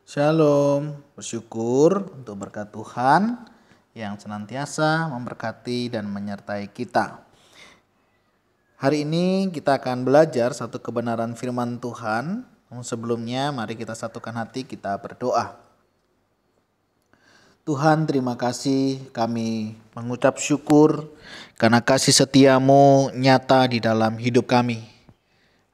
Shalom, bersyukur untuk berkat Tuhan yang senantiasa memberkati dan menyertai kita. Hari ini kita akan belajar satu kebenaran firman Tuhan. Namun sebelumnya mari kita satukan hati, kita berdoa. Tuhan, terima kasih, kami mengucap syukur karena kasih setiamu nyata di dalam hidup kami.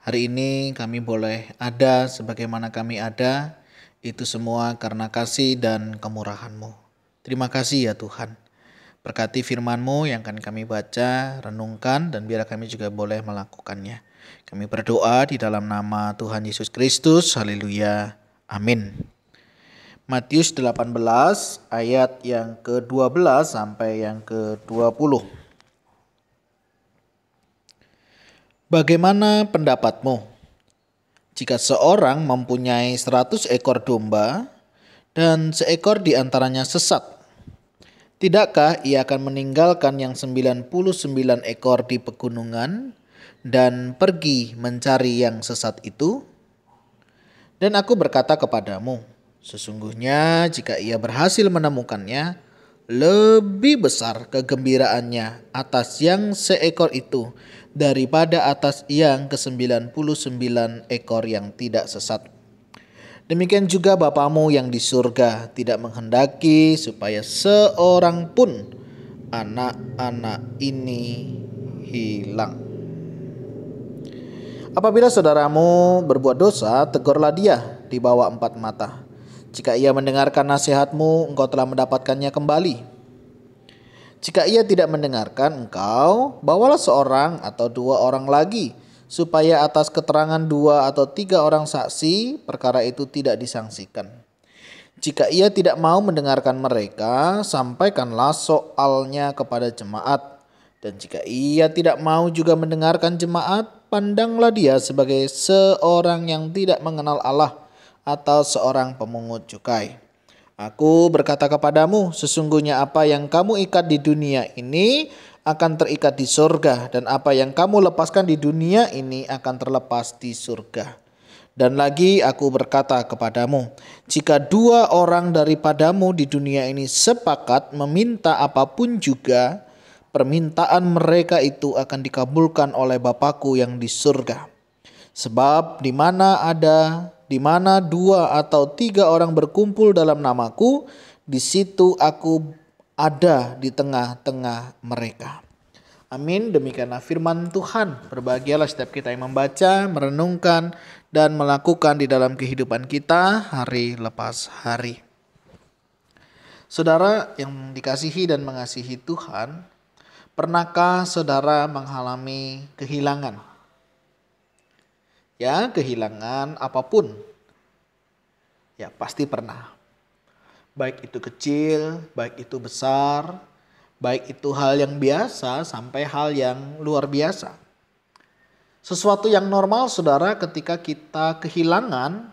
Hari ini kami boleh ada sebagaimana kami ada, itu semua karena kasih dan kemurahan-Mu. Terima kasih ya Tuhan. Berkati firman-Mu yang akan kami baca, renungkan, dan biar kami juga boleh melakukannya. Kami berdoa di dalam nama Tuhan Yesus Kristus. Haleluya. Amin. Matius 18 ayat yang ke-12 sampai yang ke-20. Bagaimana pendapatmu? Jika seorang mempunyai 100 ekor domba dan seekor di antaranya sesat, tidakkah ia akan meninggalkan yang 99 ekor di pegunungan dan pergi mencari yang sesat itu? Dan aku berkata kepadamu, sesungguhnya jika ia berhasil menemukannya, lebih besar kegembiraannya atas yang seekor itu daripada atas yang ke-99 ekor yang tidak sesat. Demikian juga Bapamu yang di surga tidak menghendaki supaya seorang pun anak-anak ini hilang. Apabila saudaramu berbuat dosa, tegurlah dia di bawah 4 mata. Jika ia mendengarkan nasihatmu, engkau telah mendapatkannya kembali. Jika ia tidak mendengarkan engkau, bawalah seorang atau 2 orang lagi, supaya atas keterangan 2 atau 3 orang saksi, perkara itu tidak disangsikan. Jika ia tidak mau mendengarkan mereka, sampaikanlah soalnya kepada jemaat. Dan jika ia tidak mau juga mendengarkan jemaat, pandanglah dia sebagai seorang yang tidak mengenal Allah atau seorang pemungut cukai. Aku berkata kepadamu, sesungguhnya apa yang kamu ikat di dunia ini akan terikat di surga, dan apa yang kamu lepaskan di dunia ini akan terlepas di surga. Dan lagi aku berkata kepadamu, jika 2 orang daripadamu di dunia ini sepakat meminta apapun juga, permintaan mereka itu akan dikabulkan oleh Bapa-Ku yang di surga. Sebab di mana 2 atau 3 orang berkumpul dalam namaku, di situ aku ada di tengah-tengah mereka. Amin. Demikianlah firman Tuhan. Berbahagialah setiap kita yang membaca, merenungkan, dan melakukan di dalam kehidupan kita hari lepas hari. Saudara yang dikasihi dan mengasihi Tuhan, pernahkah saudara mengalami kehilangan? Ya, kehilangan apapun. Ya, pasti pernah. Baik itu kecil, baik itu besar, baik itu hal yang biasa sampai hal yang luar biasa. Sesuatu yang normal saudara, ketika kita kehilangan,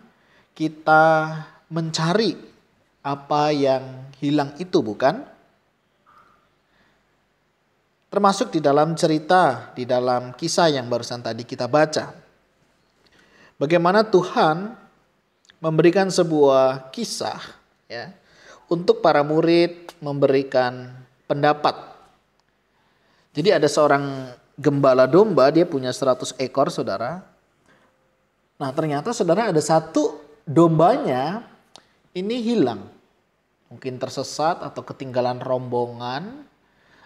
kita mencari apa yang hilang itu, bukan? Termasuk di dalam cerita, di dalam kisah yang barusan tadi kita baca. Bagaimana Tuhan memberikan sebuah kisah ya, untuk para murid memberikan pendapat. Jadi ada seorang gembala domba, dia punya 100 ekor saudara. Nah ternyata saudara ada satu dombanya ini hilang. Mungkin tersesat atau ketinggalan rombongan,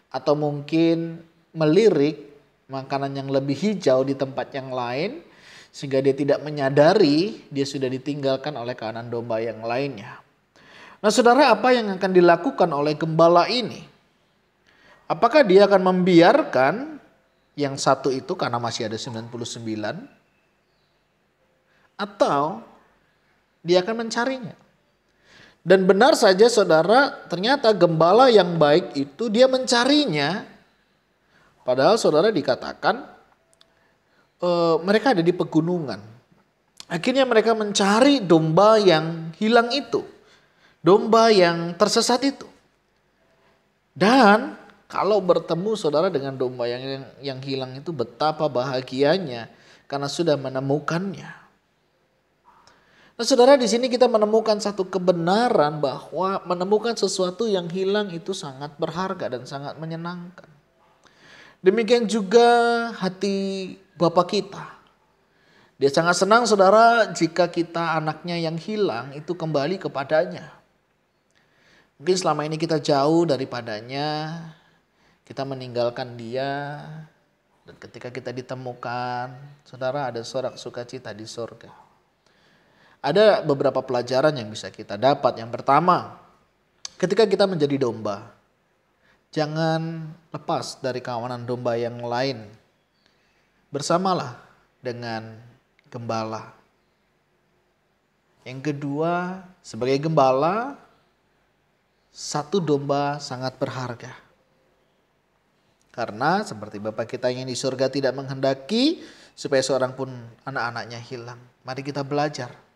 atau mungkin melirik makanan yang lebih hijau di tempat yang lain, sehingga dia tidak menyadari dia sudah ditinggalkan oleh kawanan domba yang lainnya. Nah saudara, apa yang akan dilakukan oleh gembala ini? Apakah dia akan membiarkan yang satu itu karena masih ada 99? Atau dia akan mencarinya? Dan benar saja saudara, ternyata gembala yang baik itu dia mencarinya. Padahal saudara dikatakan mereka ada di pegunungan. Akhirnya mereka mencari domba yang hilang itu. Domba yang tersesat itu. Dan kalau bertemu saudara dengan domba yang hilang itu, betapa bahagianya karena sudah menemukannya. Nah, saudara, di sini kita menemukan satu kebenaran bahwa menemukan sesuatu yang hilang itu sangat berharga dan sangat menyenangkan. Demikian juga hati Bapa kita. Dia sangat senang, saudara, jika kita anaknya yang hilang itu kembali kepadanya. Mungkin selama ini kita jauh daripadanya, kita meninggalkan dia, dan ketika kita ditemukan, saudara, ada sorak sukacita di surga. Ada beberapa pelajaran yang bisa kita dapat. Yang pertama, ketika kita menjadi domba, jangan lepas dari kawanan domba yang lain. Bersamalah dengan gembala. Yang kedua, sebagai gembala, satu domba sangat berharga. Karena seperti Bapa kita yang di surga tidak menghendaki supaya seorang pun anak-anaknya hilang. Mari kita belajar.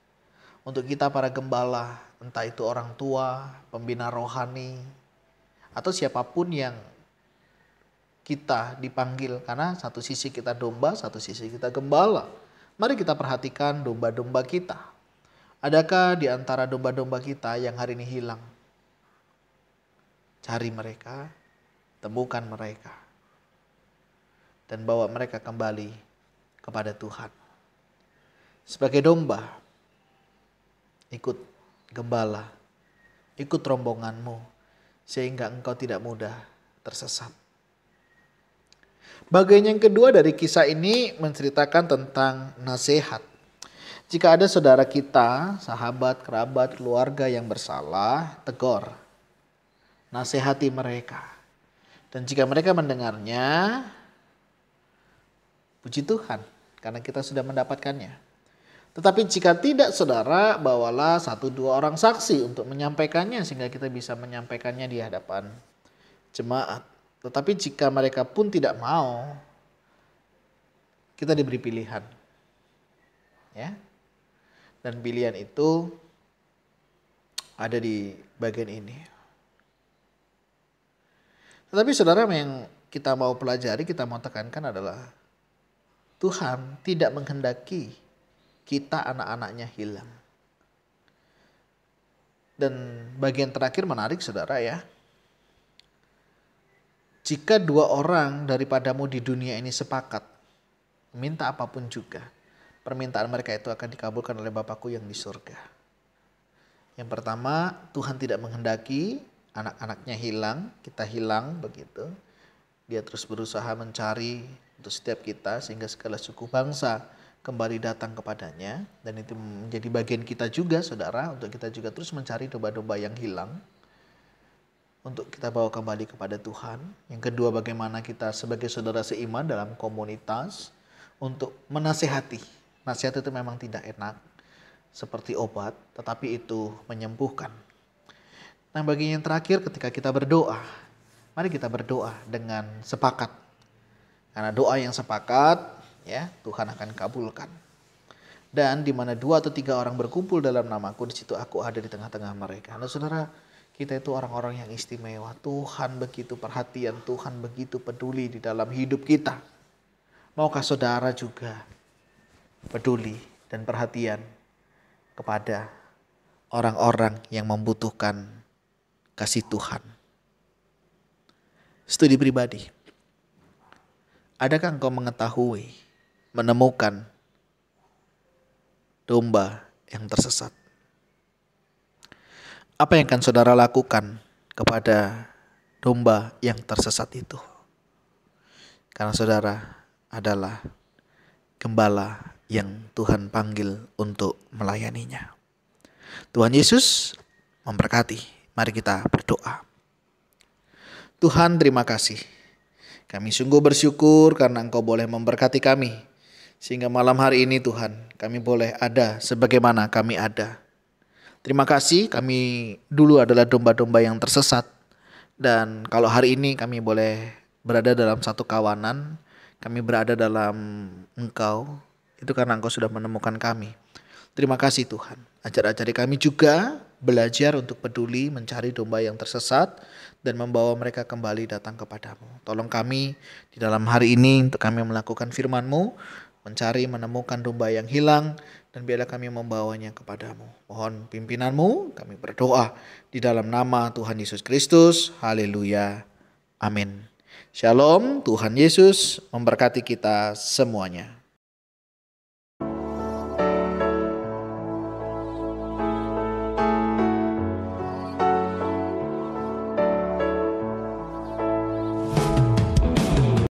Untuk kita para gembala, entah itu orang tua, pembina rohani, atau siapapun yang kita dipanggil. Karena satu sisi kita domba, satu sisi kita gembala. Mari kita perhatikan domba-domba kita. Adakah di antara domba-domba kita yang hari ini hilang? Cari mereka, temukan mereka, dan bawa mereka kembali kepada Tuhan. Sebagai domba, ikut gembala, ikut rombonganmu, sehingga engkau tidak mudah tersesat. Bagian yang kedua dari kisah ini menceritakan tentang nasihat. Jika ada saudara kita, sahabat, kerabat, keluarga yang bersalah, tegur, nasihati mereka. Dan jika mereka mendengarnya, puji Tuhan, karena kita sudah mendapatkannya. Tetapi jika tidak, saudara, bawalah 1-2 orang saksi untuk menyampaikannya sehingga kita bisa menyampaikannya di hadapan jemaat. Tetapi jika mereka pun tidak mau, kita diberi pilihan. Ya. Dan pilihan itu ada di bagian ini. Tetapi saudara, yang kita mau pelajari, kita mau tekankan adalah Tuhan tidak menghendaki kita anak-anaknya hilang. Dan bagian terakhir menarik, saudara, ya. Jika 2 orang daripadamu di dunia ini sepakat, minta apapun juga, permintaan mereka itu akan dikabulkan oleh Bapakku yang di surga. Yang pertama, Tuhan tidak menghendaki anak-anaknya hilang, kita hilang begitu. Dia terus berusaha mencari untuk setiap kita sehingga segala suku bangsa kembali datang kepadanya. Dan itu menjadi bagian kita juga, saudara, untuk kita juga terus mencari domba-domba yang hilang untuk kita bawa kembali kepada Tuhan. Yang kedua, bagaimana kita sebagai saudara seiman dalam komunitas untuk menasehati. Nasihat itu memang tidak enak seperti obat, tetapi itu menyembuhkan. Nah, bagian yang terakhir, ketika kita berdoa, mari kita berdoa dengan sepakat. Karena doa yang sepakat, ya, Tuhan akan kabulkan. Dan di mana 2 atau 3 orang berkumpul dalam namaku, di situ aku ada di tengah-tengah mereka. Nah, saudara, kita itu orang-orang yang istimewa. Tuhan begitu perhatian, Tuhan begitu peduli di dalam hidup kita. Maukah saudara juga peduli dan perhatian kepada orang-orang yang membutuhkan kasih Tuhan? Studi pribadi. Adakah engkau mengetahui, menemukan domba yang tersesat? Apa yang akan saudara lakukan kepada domba yang tersesat itu? Karena saudara adalah gembala yang Tuhan panggil untuk melayaninya. Tuhan Yesus memberkati. Mari kita berdoa. Tuhan, terima kasih. Kami sungguh bersyukur karena Engkau boleh memberkati kami. Sehingga malam hari ini Tuhan, kami boleh ada sebagaimana kami ada. Terima kasih, kami dulu adalah domba-domba yang tersesat. Dan kalau hari ini kami boleh berada dalam satu kawanan, kami berada dalam Engkau, itu karena Engkau sudah menemukan kami. Terima kasih Tuhan. Ajar-ajari kami juga belajar untuk peduli mencari domba yang tersesat dan membawa mereka kembali datang kepadamu. Tolong kami di dalam hari ini untuk kami melakukan firman-Mu. mencari menemukan domba yang hilang, dan biarlah kami membawanya kepadamu. Mohon pimpinanmu, kami berdoa di dalam nama Tuhan Yesus Kristus. Haleluya. Amin. Shalom, Tuhan Yesus memberkati kita semuanya.